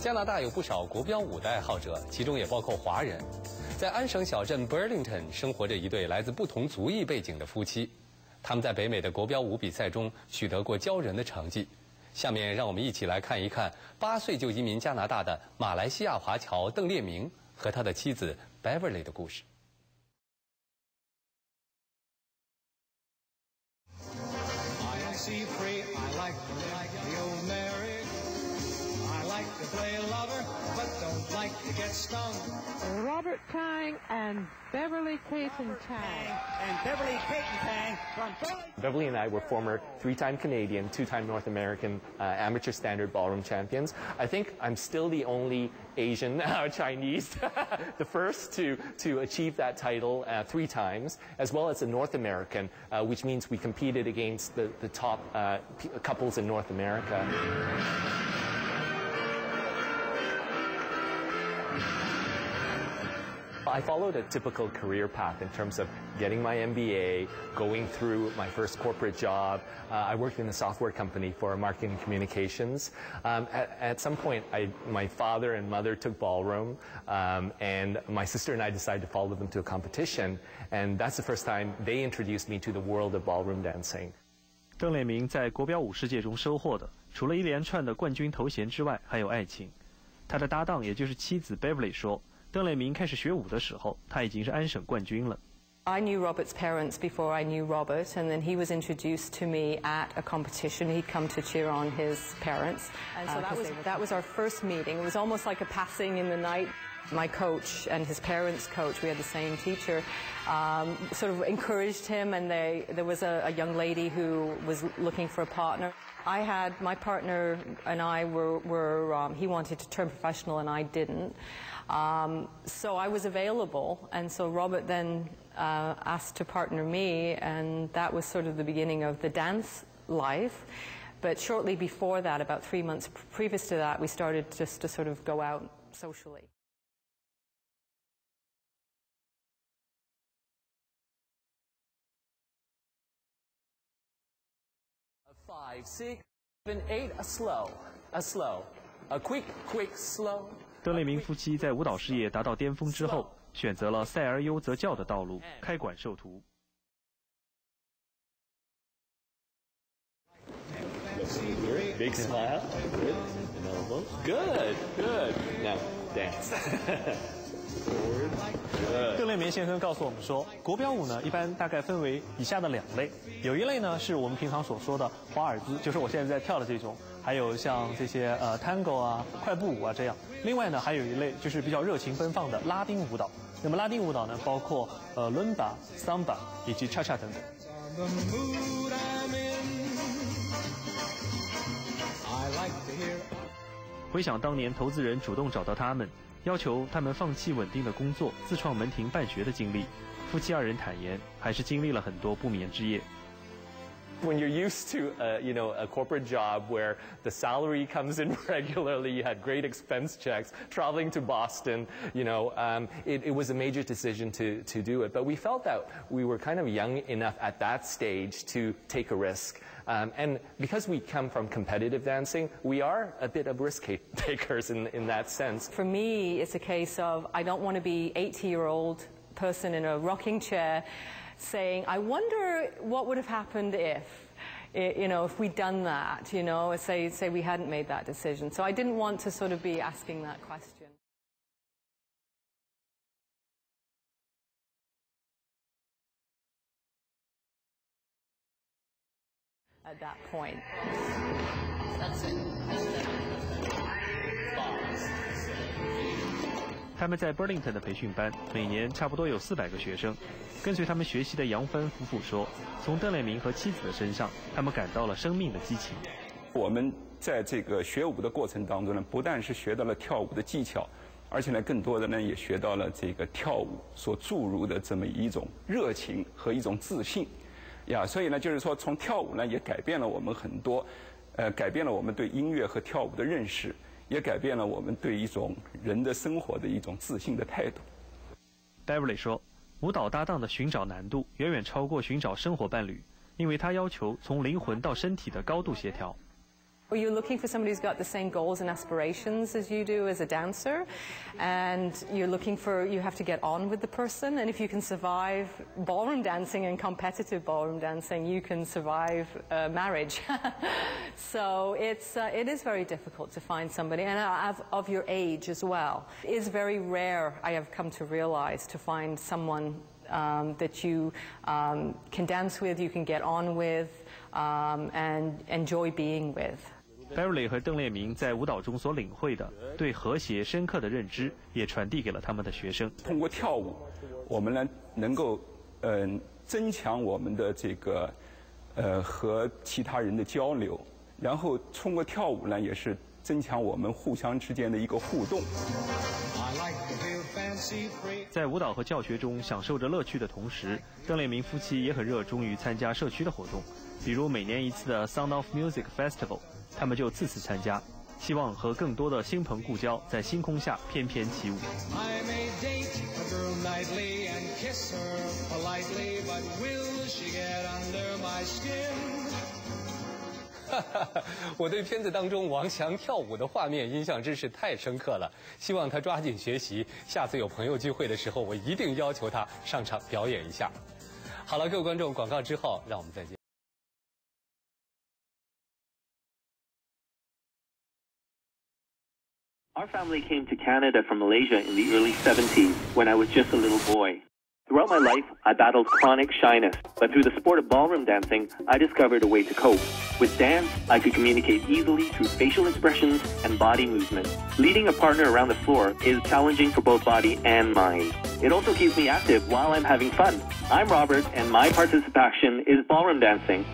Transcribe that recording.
加拿大有不少国标舞的爱好者，其中也包括华人。在安省小镇 Burlington 生活着一对来自不同族裔背景的夫妻，他们在北美的国标舞比赛中取得过骄人的成绩。下面让我们一起来看一看8岁就移民加拿大的马来西亚华侨邓烈明和他的妻子 Beverley 的故事。Robert Tang and Beverley Cayon-Tang. And Beverley Cayon-Tang from Burlington. Beverley and I were former 3-time Canadian, 2-time North American amateur standard ballroom champions. I think I'm still the only Asian Chinese, the first to achieve that title 3 times, as well as a North American, which means we competed against the top couples in North America. I followed a typical career path in terms of getting my MBA, going through my first corporate job. I worked in a software company for marketing and communications. At some point, my father and mother took ballroom, and my sister and I decided to follow them to a competition, and that's the first time they introduced me to the world of ballroom dancing. 邓烈明在国标舞世界中收获的，除了一连串的冠军头衔之外，还有爱情。他的搭档，也就是妻子 Beverley 说。邓烈明开始学舞的时候，他已经是安省冠军了。I knew Robert's parents before I knew Robert, and then he was introduced to me at a competition. He'd come to cheer on his parents, and so that was our first meeting. It was almost like a passing in the night. My coach and his parents' coach, we had the same teacher, sort of encouraged him, and there was a young lady who was looking for a partner. I had my partner and I were he wanted to turn professional and I didn't. So I was available, and so Robert then asked to partner me, and that was sort of the beginning of the dance life. But shortly before that, about 3 months previous to that, we started just to sort of go out socially. 5, 6, 7, 8, a slow, a quick, slow. 邓烈明夫妻在舞蹈事业达到巅峰之后，选择了赛而优则教的道路，开馆授徒。Big smile. Good. An elbow. Good. Now dance. Forward. 邓烈明先生告诉我们说，国标舞呢一般大概分为以下的2类，有一类呢是我们平常所说的华尔兹，就是我现在在跳的这种，还有像这些tango 啊、快步舞啊这样。另外呢还有一类就是比较热情奔放的拉丁舞蹈。那么拉丁舞蹈呢包括伦巴、桑巴以及恰恰等等。回想当年投资人主动找到他们，要求他们放弃稳定的工作，自创门庭办学的经历，夫妻2人坦言，还是经历了很多不眠之夜。When you're used to, a corporate job where the salary comes in regularly, you had great expense checks, traveling to Boston, it was a major decision to do it. But we felt that we were kind of young enough at that stage to take a risk. And because we come from competitive dancing, we are a bit of risk takers in that sense. For me, it's a case of I don't want to be 80-year-old person in a rocking chair saying, I wonder what would have happened if we'd done that, say we hadn't made that decision. So I didn't want to sort of be asking that question. At that point. That's it. 他们在 Burlington 的培训班，每年差不多有400个学生。跟随他们学习的杨帆夫妇说，从邓烈明和妻子的身上，他们感到了生命的激情。我们在这个学舞的过程当中呢，不但是学到了跳舞的技巧，而且呢，更多的呢也学到了这个跳舞所注入的这么一种热情和一种自信呀。所以呢，就是说从跳舞呢也改变了我们很多，改变了我们对音乐和跳舞的认识。也改变了我们对一种人的生活的一种自信的态度。Beverley 说，舞蹈搭档的寻找难度远远超过寻找生活伴侣，因为它要求从灵魂到身体的高度协调。Well, you're looking for somebody who's got the same goals and aspirations as you do as a dancer, and you have to get on with the person, and if you can survive ballroom dancing and competitive ballroom dancing, you can survive marriage. So it is very difficult to find somebody, and of your age as well. It is very rare, I have come to realize, to find someone that you can dance with, you can get on with, and enjoy being with. Beverley 和邓烈明在舞蹈中所领会的对和谐深刻的认知，也传递给了他们的学生。通过跳舞，我们呢能够增强我们的这个和其他人的交流，然后通过跳舞呢也是增强我们互相之间的一个互动。在舞蹈和教学中享受着乐趣的同时，邓烈明夫妻也很热衷于参加社区的活动，比如每年一次的 Sound of Music Festival。他们就次参加，希望和更多的新朋故交在星空下翩翩起舞。我对片子当中王翔跳舞的画面印象真是太深刻了，希望他抓紧学习，下次有朋友聚会的时候，我一定要求他上场表演一下。好了，各位观众，广告之后让我们再见。Our family came to Canada from Malaysia in the early 70s when I was just a little boy. Throughout my life, I battled chronic shyness, but through the sport of ballroom dancing, I discovered a way to cope. With dance, I could communicate easily through facial expressions and body movement. Leading a partner around the floor is challenging for both body and mind. It also keeps me active while I'm having fun. I'm Robert, and my ParticipACTION is ballroom dancing.